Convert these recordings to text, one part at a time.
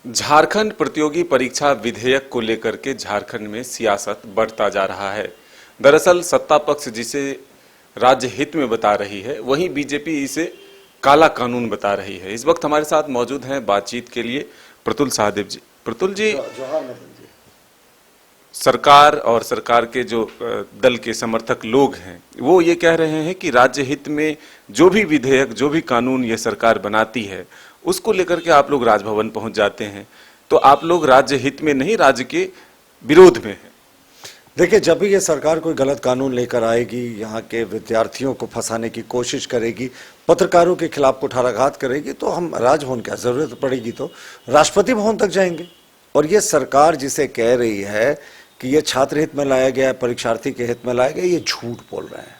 झारखंड प्रतियोगी परीक्षा विधेयक को लेकर के झारखंड में सियासत बढ़ता जा रहा है। दरअसल सत्ता पक्ष जिसे राज्य हित में बता रही है, वहीं बीजेपी इसे काला कानून बता रही है। इस वक्त हमारे साथ मौजूद हैं बातचीत के लिए प्रतुल सहदेव जी। प्रतुल जी, सरकार और सरकार के जो दल के समर्थक लोग हैं वो ये कह रहे हैं कि राज्य हित में जो भी विधेयक, जो भी कानून ये सरकार बनाती है उसको लेकर के आप लोग राजभवन पहुंच जाते हैं, तो आप लोग राज्य हित में नहीं, राज्य के विरोध में हैं। देखिए, जब भी ये सरकार कोई गलत कानून लेकर आएगी, यहाँ के विद्यार्थियों को फंसाने की कोशिश करेगी, पत्रकारों के खिलाफ कुठाराघात करेगी, तो हम राजभवन क्या जरूरत पड़ेगी तो राष्ट्रपति भवन तक जाएंगे। और ये सरकार जिसे कह रही है कि ये छात्र हित में लाया गया है, परीक्षार्थी के हित में लाया गया, ये झूठ बोल रहे हैं।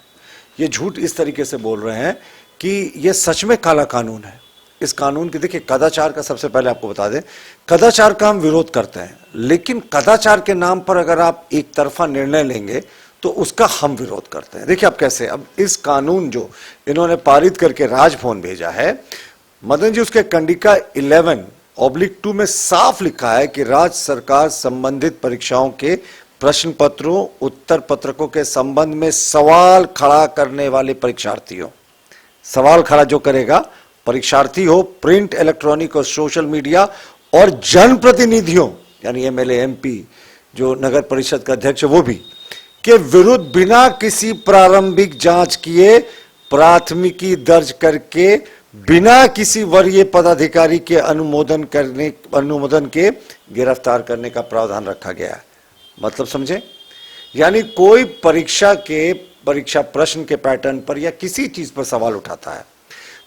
ये झूठ इस तरीके से बोल रहे हैं कि ये सच में काला कानून है। इस कानून की देखिए, कदाचार का सबसे पहले आपको बता दें, कदाचार का हम विरोध करते हैं, लेकिन कदाचार के नाम पर अगर आप एक तरफा निर्णय लेंगे तो उसका हम विरोध करते हैं। देखिए आप कैसे, अब इस कानून जो इन्होंने पारित करके राजभवन भेजा है, मदन जी, उसके कंडिका 11/2 में साफ लिखा है कि राज्य सरकार संबंधित परीक्षाओं के प्रश्न पत्रों, उत्तर पत्रकों के संबंध में सवाल खड़ा करने वाले परीक्षार्थियों, सवाल खड़ा जो करेगा परीक्षार्थी हो, प्रिंट, इलेक्ट्रॉनिक और सोशल मीडिया, और जनप्रतिनिधियों यानी एमएलए, एमपी, जो नगर परिषद का अध्यक्ष है वो भी, के विरुद्ध बिना किसी प्रारंभिक जांच किए प्राथमिकी दर्ज करके बिना किसी वरीय पदाधिकारी के अनुमोदन के गिरफ्तार करने का प्रावधान रखा गया है। मतलब समझे, यानी कोई परीक्षा प्रश्न के पैटर्न पर या किसी चीज पर सवाल उठाता है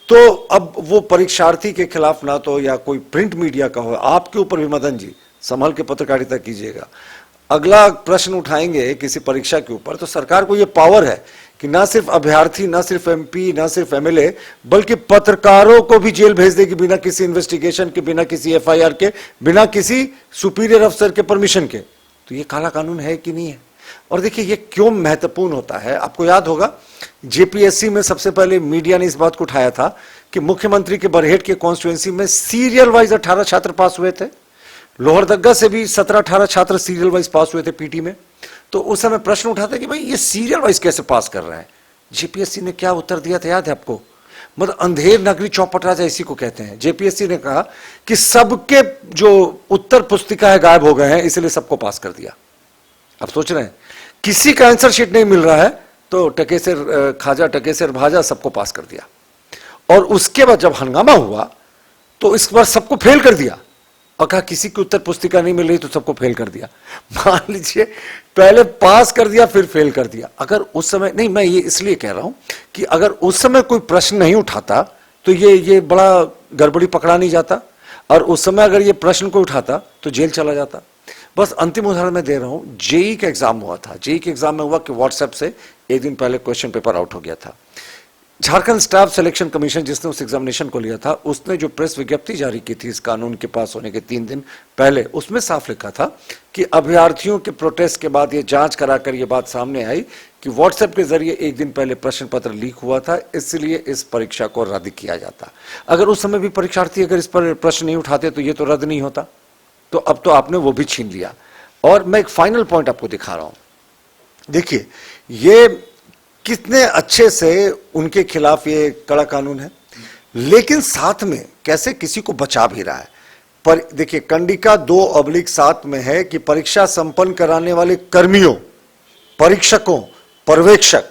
तो अब वो परीक्षार्थी के खिलाफ ना तो या कोई प्रिंट मीडिया का हो, आपके ऊपर भी मदन जी संभल के पत्रकारिता कीजिएगा। अगला प्रश्न उठाएंगे किसी परीक्षा के ऊपर तो सरकार को ये पावर है कि ना सिर्फ अभ्यर्थी, ना सिर्फ एमपी, ना सिर्फ एमएलए, बल्कि पत्रकारों को भी जेल भेज देगी बिना किसी इन्वेस्टिगेशन के, बिना किसी एफआईआर के, बिना किसी सुपीरियर अफसर के परमिशन के। तो ये काला कानून है कि नहीं है? और देखिए ये क्यों महत्वपूर्ण होता है, आपको याद होगा जेपीएससी में सबसे पहले मीडिया ने इस बात को उठाया था कि मुख्यमंत्री के बरहेट के कॉन्स्टिट्यूएंसी में सीरियल वाइज 18 छात्र पास हुए थे, लोहरदगा से भी 17-18 छात्र सीरियल वाइज पास हुए थे पीटी में। तो उस समय प्रश्न उठा था कि भाई ये सीरियल वाइज कैसे पास कर रहे हैं। जेपीएससी ने क्या उत्तर दिया था, याद है आपको? मतलब अंधेर नगरी चौपट राजा इसी को कहते हैं। जेपीएससी ने कहा कि सबके जो उत्तर पुस्तिका है गायब हो गए हैं, इसलिए सबको पास कर दिया। अब सोच रहे हैं किसी का आंसर शीट नहीं मिल रहा है तो टकेसर खाजा टकेसर भाजा सबको पास कर दिया। और उसके बाद जब हंगामा हुआ तो इस बार सबको फेल कर दिया और कहा किसी की उत्तर पुस्तिका नहीं मिल रही तो सबको फेल कर दिया। मान लीजिए पहले पास कर दिया फिर फेल कर दिया। अगर उस समय नहीं, मैं ये इसलिए कह रहा हूं कि अगर उस समय कोई प्रश्न नहीं उठाता तो ये बड़ा गड़बड़ी पकड़ा नहीं जाता, और उस समय अगर ये प्रश्न को उठाता तो जेल चला जाता। बस अंतिम उदाहरण मैं दे रहा हूं, जेई का एग्जाम हुआ था। जेई के एग्जाम में हुआ कि व्हाट्सएप से एक दिन पहले क्वेश्चन पेपर आउट हो गया था। झारखंड स्टाफ सिलेक्शन कमीशन जिसने उस एग्जामिनेशन को लिया था, उसने जो प्रेस विज्ञप्ति जारी की थी इस कानून के पास होने के 3 दिन पहले, उसमें साफ लिखा था कि अभ्यर्थियों के प्रोटेस्ट के बाद ये जांच कराकर ये बात सामने आई कि व्हाट्सएप के जरिए एक दिन पहले प्रश्न पत्र लीक हुआ था, इसलिए इस परीक्षा को रद्द किया जाता। अगर उस समय भी परीक्षार्थी अगर इस पर प्रश्न नहीं उठाते तो ये तो रद्द नहीं होता। तो अब तो आपने वो भी छीन लिया। और मैं एक फाइनल पॉइंट आपको दिखा रहा हूं। देखिए ये कितने अच्छे से उनके खिलाफ ये कड़ा कानून है, लेकिन साथ में कैसे किसी को बचा भी रहा है। पर देखिए कंडिका 2/7 में है कि परीक्षा संपन्न कराने वाले कर्मियों, परीक्षकों, पर्यवेक्षक,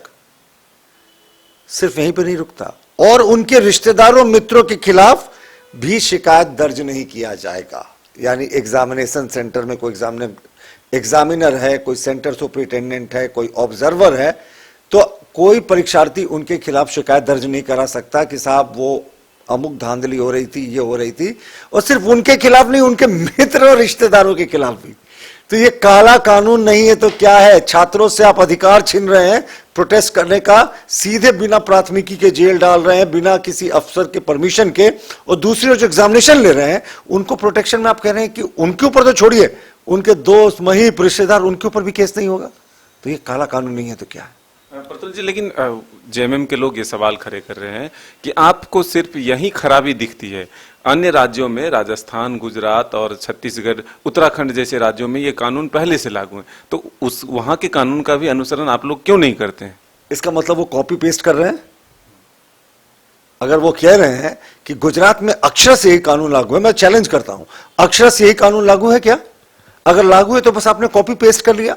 सिर्फ यहीं पर नहीं रुकता, और उनके रिश्तेदारों, मित्रों के खिलाफ भी शिकायत दर्ज नहीं किया जाएगा। यानी एग्जामिनेशन सेंटर में कोई एग्जामिनर है, कोई सेंटर सुपरिटेंडेंट है, कोई ऑब्जर्वर है, तो कोई परीक्षार्थी उनके खिलाफ शिकायत दर्ज नहीं करा सकता कि साहब वो अमुक धांधली हो रही थी, ये हो रही थी। और सिर्फ उनके खिलाफ नहीं, उनके मित्र और रिश्तेदारों के खिलाफ भी। तो ये काला कानून नहीं है तो क्या है? छात्रों से आप अधिकार छीन रहे हैं प्रोटेस्ट करने का, सीधे बिना प्राथमिकी के जेल डाल रहे हैं, बिना किसी अफसर के परमिशन के। और दूसरी ओर जो एग्जामिनेशन ले रहे हैं उनको प्रोटेक्शन में आप कह रहे हैं कि उनके ऊपर तो छोड़िए, उनके दोस्त, महीप, रिश्तेदार, उनके ऊपर भी केस नहीं होगा। तो ये काला कानून नहीं है तो क्या है? प्रतुल जी, लेकिन जेएमएम के लोग ये सवाल खड़े कर रहे हैं कि आपको सिर्फ यही खराबी दिखती है, अन्य राज्यों में राजस्थान, गुजरात और छत्तीसगढ़, उत्तराखंड जैसे राज्यों में ये कानून पहले से लागू है, तो उस वहां के कानून का भी अनुसरण आप लोग क्यों नहीं करते हैं? इसका मतलब वो कॉपी पेस्ट कर रहे हैं। अगर वो कह रहे हैं कि गुजरात में अक्षर से यही कानून लागू है, मैं चैलेंज करता हूं, अक्षर से यही कानून लागू है क्या? अगर लागू है तो बस आपने कॉपी पेस्ट कर लिया।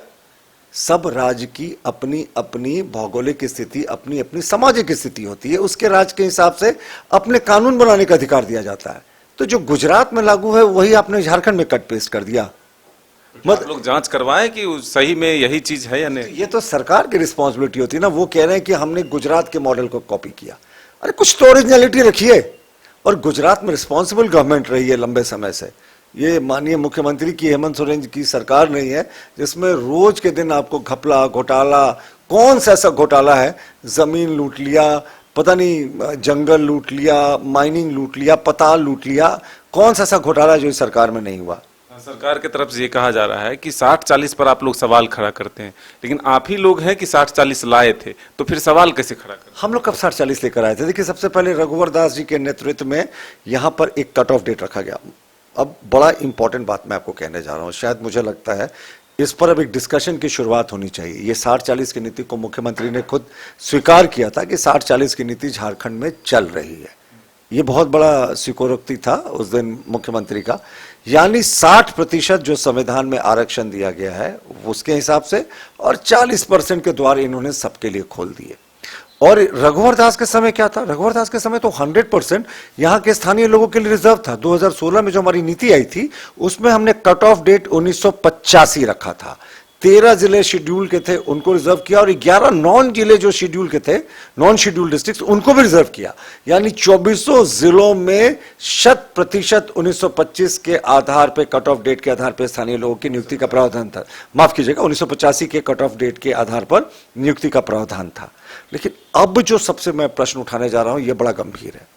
सब राज्य की अपनी अपनी भौगोलिक स्थिति, अपनी अपनी सामाजिक स्थिति होती है, उसके राज्य के हिसाब से अपने कानून बनाने का अधिकार दिया जाता है। तो जो गुजरात में लागू है वही आपने झारखंड में कट पेस्ट कर दिया। आप लोग जांच करवाएं कि सही में यही चीज है या नहीं? ये तो सरकार की रिस्पॉन्सिबिलिटी होती है ना। वो कह रहे हैं कि हमने गुजरात के मॉडल को कॉपी किया। अरे कुछ तो ओरिजिनलिटी रखिए। और गुजरात में रिस्पॉन्सिबल गवर्नमेंट रही है लंबे समय से। ये माननीय मुख्यमंत्री की, हेमंत सोरेन की सरकार नहीं है जिसमें रोज के दिन आपको घपला, घोटाला, कौन सा ऐसा घोटाला है, जमीन लूट लिया, पता नहीं जंगल लूट लिया, माइनिंग लूट लिया, पताल लूट लिया, कौन सा ऐसा घोटाला जो इस सरकार में नहीं हुआ? सरकार की तरफ से ये कहा जा रहा है कि 60-40 पर आप लोग सवाल खड़ा करते हैं, लेकिन आप ही लोग हैं कि 60-40 लाए थे, तो फिर सवाल कैसे खड़ा करते? हम लोग कब 60-40 लेकर आए थे? देखिए, सबसे पहले रघुवर दास जी के नेतृत्व में यहां पर एक कट ऑफ डेट रखा गया। अब बड़ा इंपॉर्टेंट बात मैं आपको कहने जा रहा हूं, शायद मुझे लगता है इस पर अब एक डिस्कशन की शुरुआत होनी चाहिए। ये 60-40 की नीति को मुख्यमंत्री ने खुद स्वीकार किया था कि 60-40 की नीति झारखंड में चल रही है। ये बहुत बड़ा स्वीकारोक्ति था उस दिन मुख्यमंत्री का, यानी 60% जो संविधान में आरक्षण दिया गया है उसके हिसाब से, और 40% के द्वार इन्होंने सबके लिए खोल दिए। और रघुवर दास के समय क्या था? रघुवर दास के समय तो 100% यहाँ के स्थानीय लोगों के लिए रिजर्व था। 2016 में जो हमारी नीति आई थी उसमें हमने कट ऑफ डेट 1985 रखा था। 13 जिले शेड्यूल के थे, उनको रिजर्व किया, और 11 नॉन जिले जो शेड्यूल के थे, नॉन शेड्यूल डिस्ट्रिक्ट, उनको भी रिजर्व किया। यानी 24 जिलों में 100% 1925 के आधार पे, कट ऑफ डेट के आधार पे स्थानीय लोगों की नियुक्ति का प्रावधान था। माफ कीजिएगा, 1985 के कट ऑफ डेट के आधार पर नियुक्ति का प्रावधान था। लेकिन अब जो सबसे मैं प्रश्न उठाने जा रहा हूं ये बड़ा गंभीर है।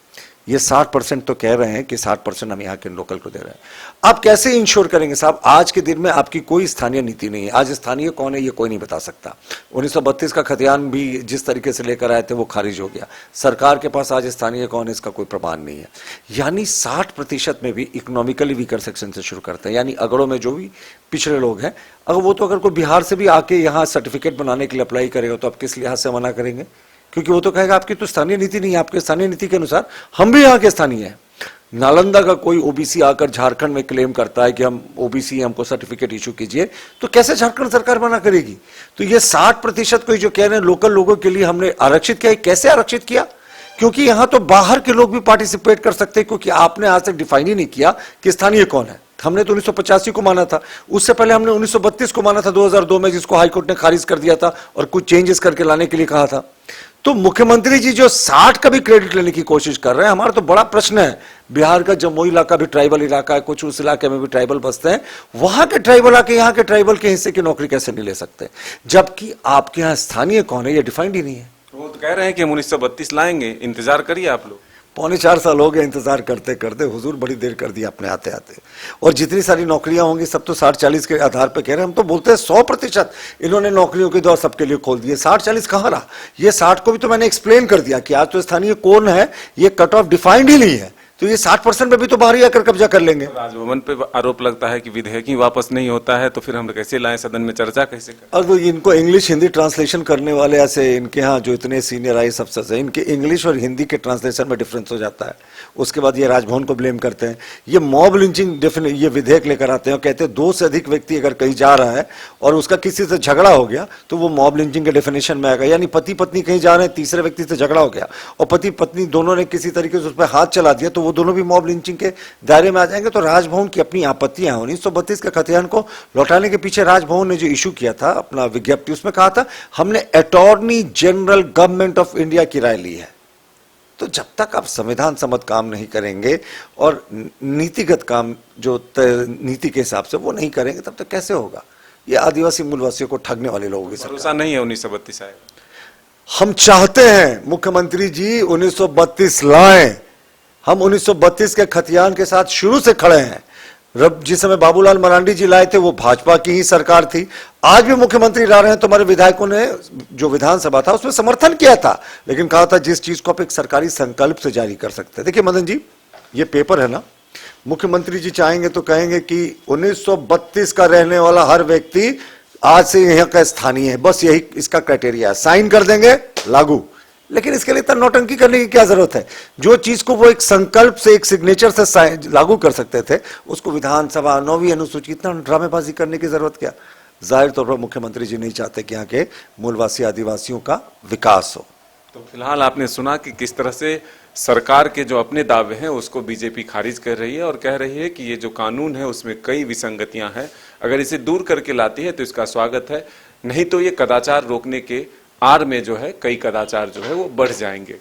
ये 60% तो कह रहे हैं कि 60% हम यहाँ के लोकल को दे रहे हैं। आप कैसे इंश्योर करेंगे साहब? आज के दिन में आपकी कोई स्थानीय नीति नहीं है। आज स्थानीय कौन है ये कोई नहीं बता सकता। 1932 का खतियान भी जिस तरीके से लेकर आए थे वो खारिज हो गया। सरकार के पास आज स्थानीय कौन है इसका कोई प्रमाण नहीं है। यानी 60% में भी इकोनॉमिकली वीकर सेक्शन से शुरू करते हैं, यानी अगड़ों में जो भी पिछड़े लोग हैं, अगर वो तो अगर कोई बिहार से भी आके यहाँ सर्टिफिकेट बनाने के लिए अप्लाई करेगा तो आप किस लिहाज से मना करेंगे? क्योंकि वो तो कहेगा आपकी तो स्थानीय नीति नहीं है, आपके स्थानीय नीति के अनुसार हम भी यहाँ के स्थानीय हैं। नालंदा का कोई ओबीसी आकर झारखंड में क्लेम करता है कि हम ओबीसी, हमको सर्टिफिकेट इशू कीजिए, तो कैसे झारखंड सरकार मना करेगी? तो ये 60% को जो कह रहे हैं लोकल लोगों के लिए हमने आरक्षित किया, कैसे आरक्षित किया? क्योंकि यहां तो बाहर के लोग भी पार्टिसिपेट कर सकते हैं, क्योंकि आपने आज तक डिफाइन ही नहीं किया कि स्थानीय कौन है। हमने तो 1985 को माना था, उससे पहले हमने 1932 को माना था 2002 में, जिसको हाईकोर्ट ने खारिज कर दिया था और कुछ चेंजेस करके लाने के लिए कहा था। तो मुख्यमंत्री जी जो 60 का भी क्रेडिट लेने की कोशिश कर रहे हैं, हमारा तो बड़ा प्रश्न है। बिहार का जम्मू इलाका भी ट्राइबल इलाका है, कुछ उस इलाके में भी ट्राइबल बसते हैं, वहां के ट्राइबल आके यहाँ के ट्राइबल के हिस्से की नौकरी कैसे नहीं ले सकते? जबकि आपके यहाँ स्थानीय कौन है ये डिफाइंड ही नहीं है। वो तो कह रहे हैं कि हम 1932 लाएंगे, इंतजार करिए आप लोग। 3.25 साल हो गए इंतजार करते करते, हुजूर बड़ी देर कर दी आपने आते आते। और जितनी सारी नौकरियां होंगी सब तो 60-40 के आधार पे कह रहे हैं। हम तो बोलते हैं 100% इन्होंने नौकरियों के द्वार सबके लिए खोल दिए। 60-40 कहाँ रहा? ये 60 को भी तो मैंने एक्सप्लेन कर दिया कि आज तो स्थानीय कौन है ये कट ऑफ डिफाइंड ही नहीं है, तो ये 60% में भी तो बाहर ही आकर कब्जा कर लेंगे। राजभवन पे आरोप लगता है कि विधेयक ही वापस नहीं होता है, तो फिर हम कैसे लाएं, सदन में चर्चा कैसे करें? और वो इनको इंग्लिश हिंदी ट्रांसलेशन करने वाले ऐसे इनके यहाँ जो इतने सीनियर आई अफसर्स हैं, इनके इंग्लिश और हिंदी के ट्रांसलेशन में डिफरेंस हो जाता है। उसके बाद ये राजभवन को ब्लेम करते हैं। ये मॉब लिंचिंग ये विधेयक लेकर आते हैं और कहते हैं 2 से अधिक व्यक्ति अगर कहीं जा रहा है और उसका किसी से झगड़ा हो गया तो वो मॉब लिंचिंग के डेफिनेशन में आएगा। यानी पति पत्नी कहीं जा रहे हैं, तीसरे व्यक्ति से झगड़ा हो गया और पति पत्नी दोनों ने किसी तरीके से उस पर हाथ चला दिया, तो वो दोनों भी मॉब लिंचिंग के दायरे में आ जाएंगे। तो राजभवन की अपनी आपत्तियां हैं। 1932 के खतियान को लौटाने के पीछे राजभवन ने जो इशू किया था अपना विज्ञप्ति, उसमें कहा था हमने attorney general government of India की राय ली है। तो जब तक आप संविधान सम्मत काम नहीं करेंगे और नीतिगत काम जो नीति के हिसाब से वो नहीं करेंगे, तब तक कैसे होगा? ये आदिवासी मूलवासियों को ठगने वाले लोगों की सरकार। भरोसा नहीं है 1932 आएगा। हम चाहते हैं मुख्यमंत्री जी 1932 लाएं। हम 1932 के खतियान के साथ शुरू से खड़े हैं। जिस समय बाबूलाल मरांडी जी लाए थे वो भाजपा की ही सरकार थी। आज भी मुख्यमंत्री ला रहे हैं तो हमारे विधायकों ने जो विधानसभा था उसमें समर्थन किया था, लेकिन कहा था जिस चीज को आप एक सरकारी संकल्प से जारी कर सकते हैं। देखिए मदन जी, ये पेपर है ना, मुख्यमंत्री जी चाहेंगे तो कहेंगे कि 1932 का रहने वाला हर व्यक्ति आज से यहाँ का स्थानीय है, बस यही इसका क्राइटेरिया है, साइन कर देंगे लागू। लेकिन इसके लिए इतना नौटंकी करने की क्या जरूरत है? जो चीज को वो एक संकल्प से, एक सिग्नेचर से लागू कर सकते थे, उसको विधानसभा 9वीं अनुसूची इतना ड्रामेबाजी करने की जरूरत क्या? जाहिर तौर पर मुख्यमंत्री जी नहीं चाहते कि यहाँ के मूलवासी आदिवासियों का विकास हो। तो फिलहाल आपने सुना कि किस तरह से सरकार के जो अपने दावे हैं उसको बीजेपी खारिज कर रही है और कह रही है कि ये जो कानून है उसमें कई विसंगतियां हैं, अगर इसे दूर करके लाती है तो इसका स्वागत है, नहीं तो ये कदाचार रोकने के आड़ में जो है कई कदाचार जो है वो बढ़ जाएंगे।